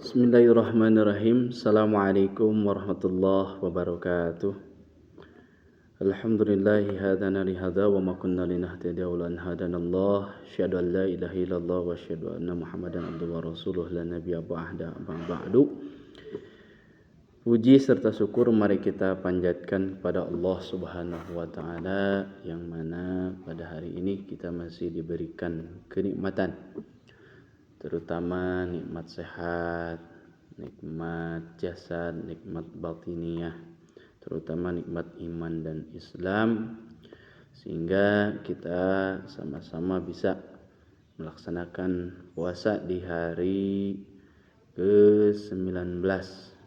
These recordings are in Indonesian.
Bismillahirrahmanirrahim. Assalamualaikum warahmatullahi wabarakatuh. Alhamdulillahi hadana lihada wa ma kunna linahtadiya laula an hadanallah. Asyhadu an la ilaha illallah wa asyhadu anna Muhammadan abduhu wa rasuluh la nabiyya ba'da amma ba'du. Puji serta syukur mari kita panjatkan kepada Allah Subhanahu wa taala yang mana pada hari ini kita masih diberikan kenikmatan, terutama nikmat sehat, nikmat jasad, nikmat batiniah, terutama nikmat iman dan Islam, sehingga kita sama-sama bisa melaksanakan puasa di hari ke-19.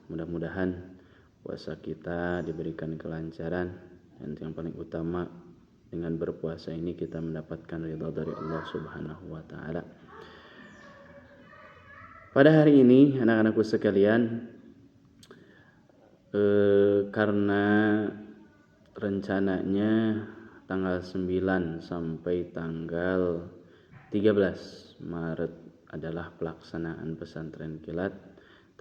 Mudah-mudahan puasa kita diberikan kelancaran, dan yang paling utama dengan berpuasa ini kita mendapatkan ridha dari Allah Subhanahu wa taala. Pada hari ini anak-anakku sekalian, karena rencananya tanggal 9 sampai tanggal 13 Maret adalah pelaksanaan pesantren kilat,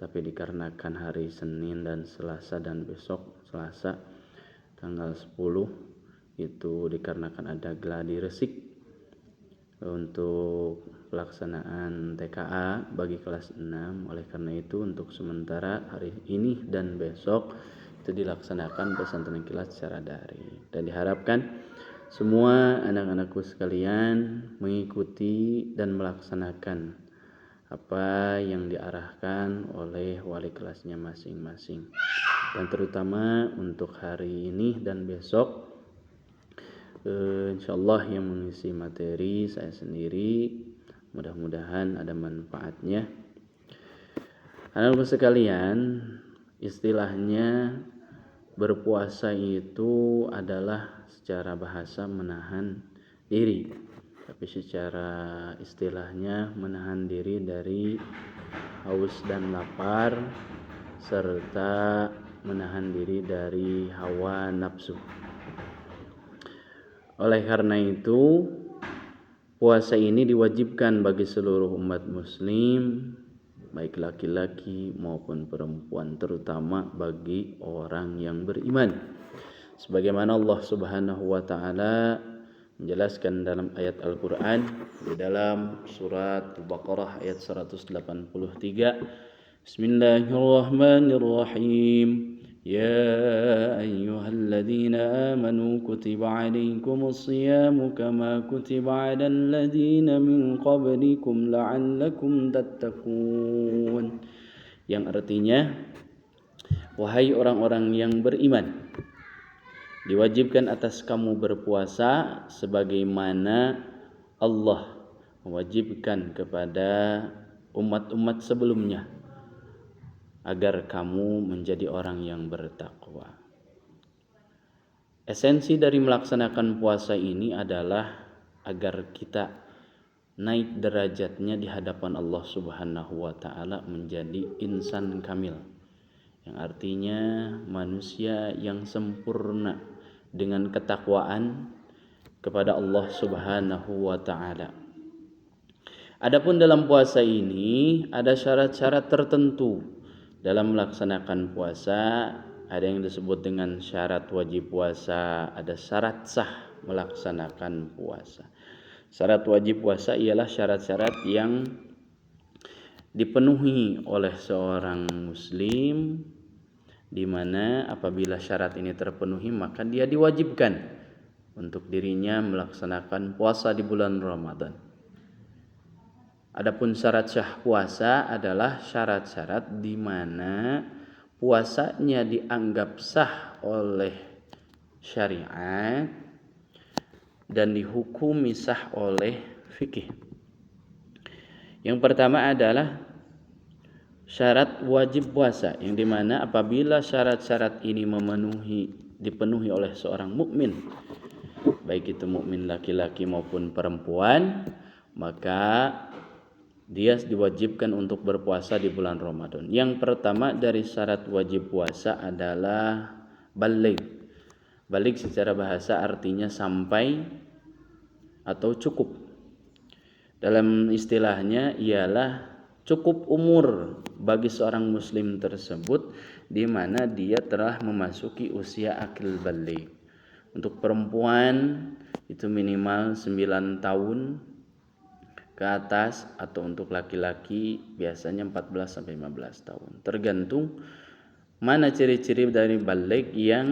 tapi dikarenakan hari Senin dan Selasa dan besok Selasa tanggal 10 itu dikarenakan ada gladi resik untuk pelaksanaan TKA bagi kelas 6. Oleh karena itu untuk sementara hari ini dan besok itu dilaksanakan pesantren kilat secara daring, dan diharapkan semua anak-anakku sekalian mengikuti dan melaksanakan apa yang diarahkan oleh wali kelasnya masing-masing. Dan terutama untuk hari ini dan besok, insyaallah yang mengisi materi saya sendiri, mudah-mudahan ada manfaatnya. Anak-anak sekalian, istilahnya berpuasa itu adalah secara bahasa menahan diri, tapi secara istilahnya menahan diri dari haus dan lapar, serta menahan diri dari hawa nafsu. Oleh karena itu, puasa ini diwajibkan bagi seluruh umat muslim, baik laki-laki maupun perempuan, terutama bagi orang yang beriman. Sebagaimana Allah Subhanahu wa taala menjelaskan dalam ayat Al-Qur'an di dalam surat Al-Baqarah ayat 183. Bismillahirrahmanirrahim. يا أيها الذين آمنوا كتب عليكم الصيام كما كتب على الذين من قبلكم لعلكم تتقون, yang artinya, wahai orang-orang yang beriman, diwajibkan atas kamu berpuasa sebagaimana Allah mewajibkan kepada umat-umat sebelumnya, agar kamu menjadi orang yang bertakwa. Esensi dari melaksanakan puasa ini adalah agar kita naik derajatnya di hadapan Allah Subhanahu wa taala menjadi insan kamil, yang artinya manusia yang sempurna dengan ketakwaan kepada Allah Subhanahu wa taala. Adapun dalam puasa ini ada syarat-syarat tertentu. Dalam melaksanakan puasa ada yang disebut dengan syarat wajib puasa, ada syarat sah melaksanakan puasa. Syarat wajib puasa ialah syarat-syarat yang dipenuhi oleh seorang muslim, di mana apabila syarat ini terpenuhi maka dia diwajibkan untuk dirinya melaksanakan puasa di bulan Ramadan. Adapun syarat sah puasa adalah syarat-syarat di mana puasanya dianggap sah oleh syariat dan dihukumi sah oleh fikih. Yang pertama adalah syarat wajib puasa, yang di mana apabila syarat-syarat ini dipenuhi oleh seorang mukmin, baik itu mukmin laki-laki maupun perempuan, maka dia diwajibkan untuk berpuasa di bulan Ramadan. Yang pertama dari syarat wajib puasa adalah baligh. Baligh secara bahasa artinya sampai atau cukup. Dalam istilahnya ialah cukup umur bagi seorang muslim tersebut di mana dia telah memasuki usia akil baligh. Untuk perempuan itu minimal 9 tahun ke atas, atau untuk laki-laki biasanya 14 sampai 15 tahun. Tergantung mana ciri-ciri dari baligh yang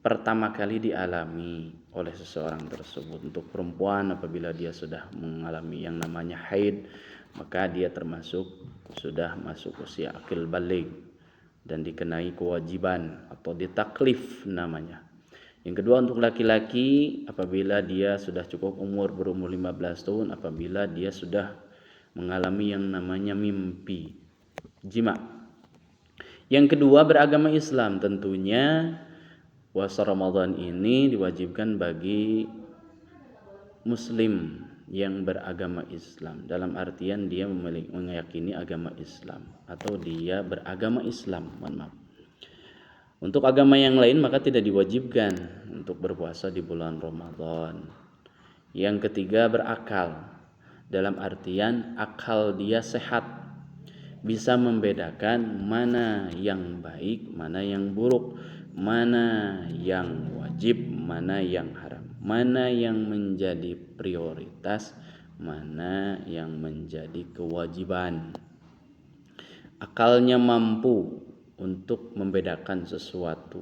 pertama kali dialami oleh seseorang tersebut. Untuk perempuan apabila dia sudah mengalami yang namanya haid, maka dia termasuk sudah masuk usia akil baligh dan dikenai kewajiban atau ditaklif namanya. Yang kedua untuk laki-laki apabila dia sudah cukup berumur 15 tahun apabila dia sudah mengalami yang namanya mimpi jima. Yang kedua beragama Islam, tentunya puasa Ramadan ini diwajibkan bagi muslim yang beragama Islam, dalam artian dia meyakini agama Islam atau dia beragama Islam, maaf. Untuk agama yang lain maka tidak diwajibkan untuk berpuasa di bulan Ramadan. Yang ketiga berakal, dalam artian akal dia sehat, bisa membedakan mana yang baik, mana yang buruk, mana yang wajib, mana yang haram, mana yang menjadi prioritas, mana yang menjadi kewajiban. Akalnya mampu untuk membedakan sesuatu.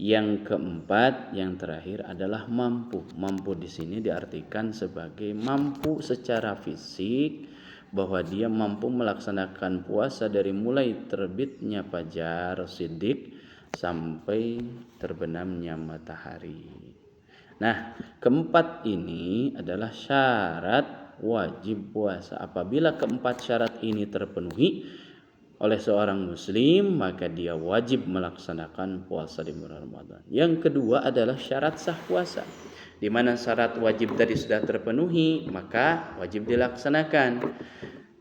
Yang keempat, yang terakhir adalah mampu. Mampu di sini diartikan sebagai mampu secara fisik, bahwa dia mampu melaksanakan puasa dari mulai terbitnya fajar shiddiq sampai terbenamnya matahari. Nah, keempat ini adalah syarat wajib puasa. Apabila keempat syarat ini terpenuhi oleh seorang muslim, maka dia wajib melaksanakan puasa di bulan Ramadan. Yang kedua adalah syarat sah puasa. Di mana syarat wajib tadi sudah terpenuhi, maka wajib dilaksanakan.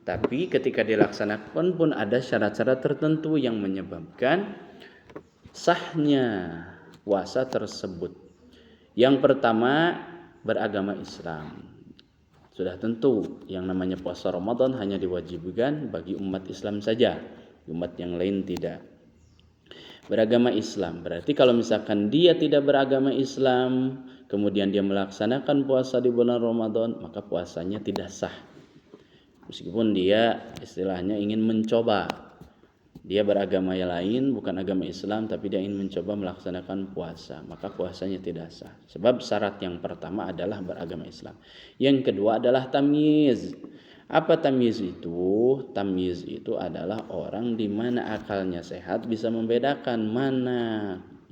Tapi ketika dilaksanakan pun ada syarat-syarat tertentu yang menyebabkan sahnya puasa tersebut. Yang pertama, beragama Islam. Sudah tentu yang namanya puasa Ramadan hanya diwajibkan bagi umat Islam saja, umat yang lain tidak. Beragama Islam berarti kalau misalkan dia tidak beragama Islam, kemudian dia melaksanakan puasa di bulan Ramadan, maka puasanya tidak sah. Meskipun dia istilahnya ingin mencoba, dia beragama yang lain bukan agama Islam, tapi dia ingin mencoba melaksanakan puasa, maka puasanya tidak sah. Sebab syarat yang pertama adalah beragama Islam. Yang kedua adalah tamyiz. Apa tamyiz itu? Tamyiz itu adalah orang di mana akalnya sehat, bisa membedakan mana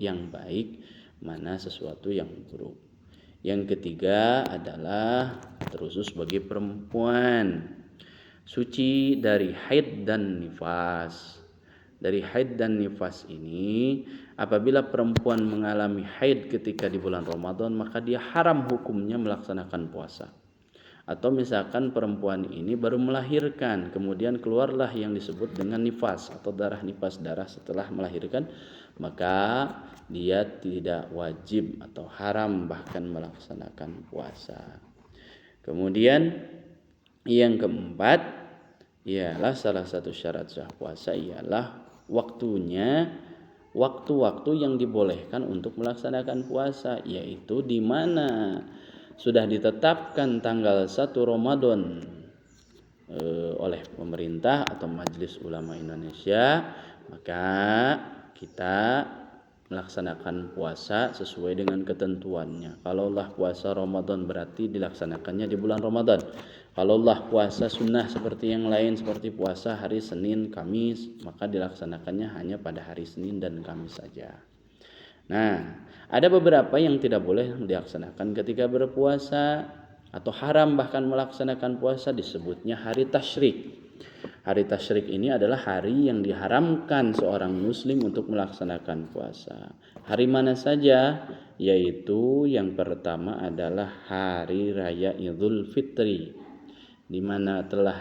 yang baik, mana sesuatu yang buruk. Yang ketiga adalah terusus bagi perempuan, suci dari haid dan nifas. Dari haid dan nifas ini, apabila perempuan mengalami haid ketika di bulan Ramadan, maka dia haram hukumnya melaksanakan puasa. Atau misalkan perempuan ini baru melahirkan, kemudian keluarlah yang disebut dengan nifas atau darah nifas, darah setelah melahirkan, maka dia tidak wajib atau haram bahkan melaksanakan puasa. Kemudian yang keempat ialah salah satu syarat sah puasa ialah waktu-waktu yang dibolehkan untuk melaksanakan puasa, yaitu di mana sudah ditetapkan tanggal 1 Ramadan oleh pemerintah atau Majelis Ulama Indonesia, maka kita melaksanakan puasa sesuai dengan ketentuannya. Kalaulah puasa Ramadan berarti dilaksanakannya di bulan Ramadan. Kalaulah puasa sunnah seperti yang lain, seperti puasa hari Senin, Kamis, maka dilaksanakannya hanya pada hari Senin dan Kamis saja. Nah, ada beberapa yang tidak boleh dilaksanakan ketika berpuasa atau haram bahkan melaksanakan puasa, disebutnya hari tasyrik. Hari tasyrik ini adalah hari yang diharamkan seorang muslim untuk melaksanakan puasa. Hari mana saja? Yaitu yang pertama adalah hari raya Idul Fitri, di mana telah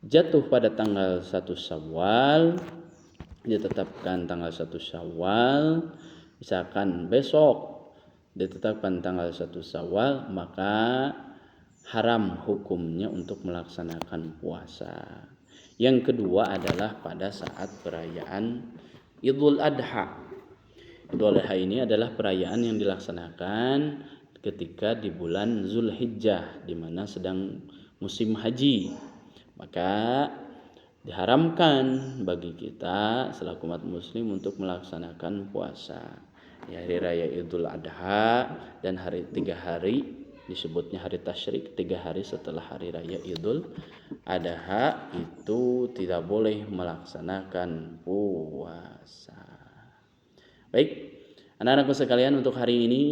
jatuh pada tanggal 1 Syawal, ditetapkan tanggal 1 Syawal, misalkan besok ditetapkan tanggal 1 Syawal, maka haram hukumnya untuk melaksanakan puasa. Yang kedua adalah pada saat perayaan Idul Adha. Idul Adha ini adalah perayaan yang dilaksanakan ketika di bulan Zulhijjah, di mana sedang musim haji. Maka diharamkan bagi kita selaku umat muslim untuk melaksanakan puasa di hari raya Idul Adha dan 3 hari disebutnya hari tasyrik, 3 hari setelah hari raya Idul Adha itu tidak boleh melaksanakan puasa. Baik, anak-anakku sekalian, untuk hari ini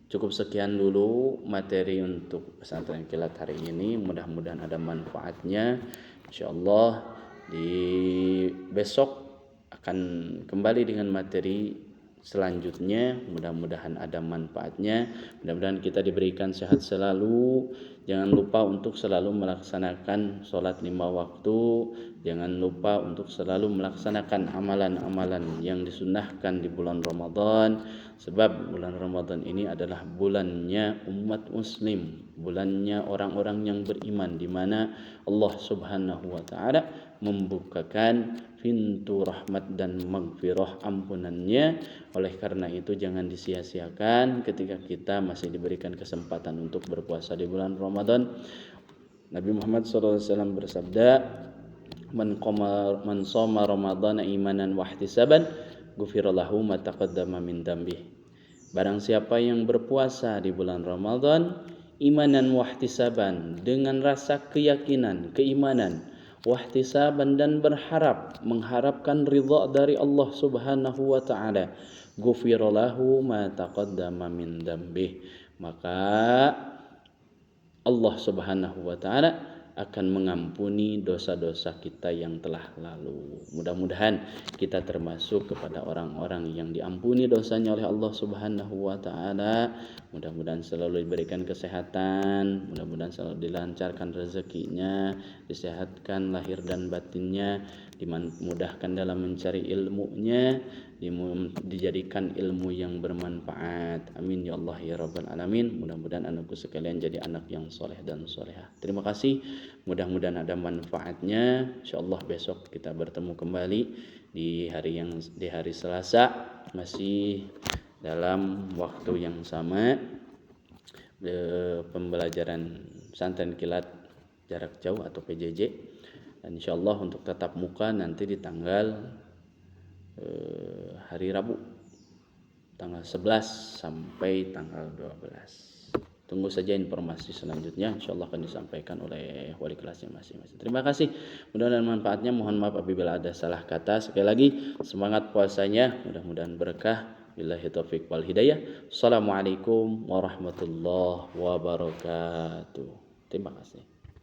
cukup sekian dulu materi untuk pesantren kilat hari ini. Mudah-mudahan ada manfaatnya. Insyaallah di besok akan kembali dengan materi selanjutnya. Mudah-mudahan ada manfaatnya. Mudah-mudahan kita diberikan sehat selalu. Jangan lupa untuk selalu melaksanakan sholat 5 waktu. Jangan lupa untuk selalu melaksanakan amalan-amalan yang disunnahkan di bulan Ramadan. Sebab bulan Ramadan ini adalah bulannya umat muslim, bulannya orang-orang yang beriman, di mana Allah Subhanahu wa taala membukakan pintu rahmat dan maghfirah ampunannya. Oleh karena itu jangan disia-siakan ketika kita masih diberikan kesempatan untuk berpuasa di bulan Ramadan. Nabi Muhammad SAW bersabda, Man shoma ramadhana imanan wa ihtisaban ghufira lahu ma taqaddama min dzambih. Barang siapa yang berpuasa di bulan Ramadan imanan wa ihtisaban, dengan rasa keyakinan, keimanan, wa ihtisaban, dan mengharapkan ridha dari Allah Subhanahu wa taala, ghufira lahu ma taqaddama min dzambih, maka Allah Subhanahu wa taala akan mengampuni dosa-dosa kita yang telah lalu. Mudah-mudahan kita termasuk kepada orang-orang yang diampuni dosanya oleh Allah Subhanahu wa taala. Mudah-mudahan selalu diberikan kesehatan, mudah-mudahan selalu dilancarkan rezekinya, disehatkan lahir dan batinnya, dimudahkan dalam mencari ilmunya, dijadikan ilmu yang bermanfaat. Amin ya Allah ya Rabbal Alamin. Mudah-mudahan anakku sekalian jadi anak yang soleh dan solehah. Terima kasih. Mudah-mudahan ada manfaatnya. InsyaAllah besok kita bertemu kembali di hari Selasa, masih dalam waktu yang sama, pembelajaran pesantren kilat jarak jauh atau PJJ. Dan InsyaAllah untuk tatap muka nanti di tanggal hari Rabu, tanggal 11 sampai tanggal 12. Tunggu saja informasi selanjutnya, insyaallah akan disampaikan oleh wali kelasnya masing-masing. Terima kasih, mudah-mudahan manfaatnya. Mohon maaf apabila ada salah kata. Sekali lagi semangat puasanya, mudah-mudahan berkah. Billahi taufik wal hidayah. Assalamualaikum warahmatullahi wabarakatuh. Terima kasih.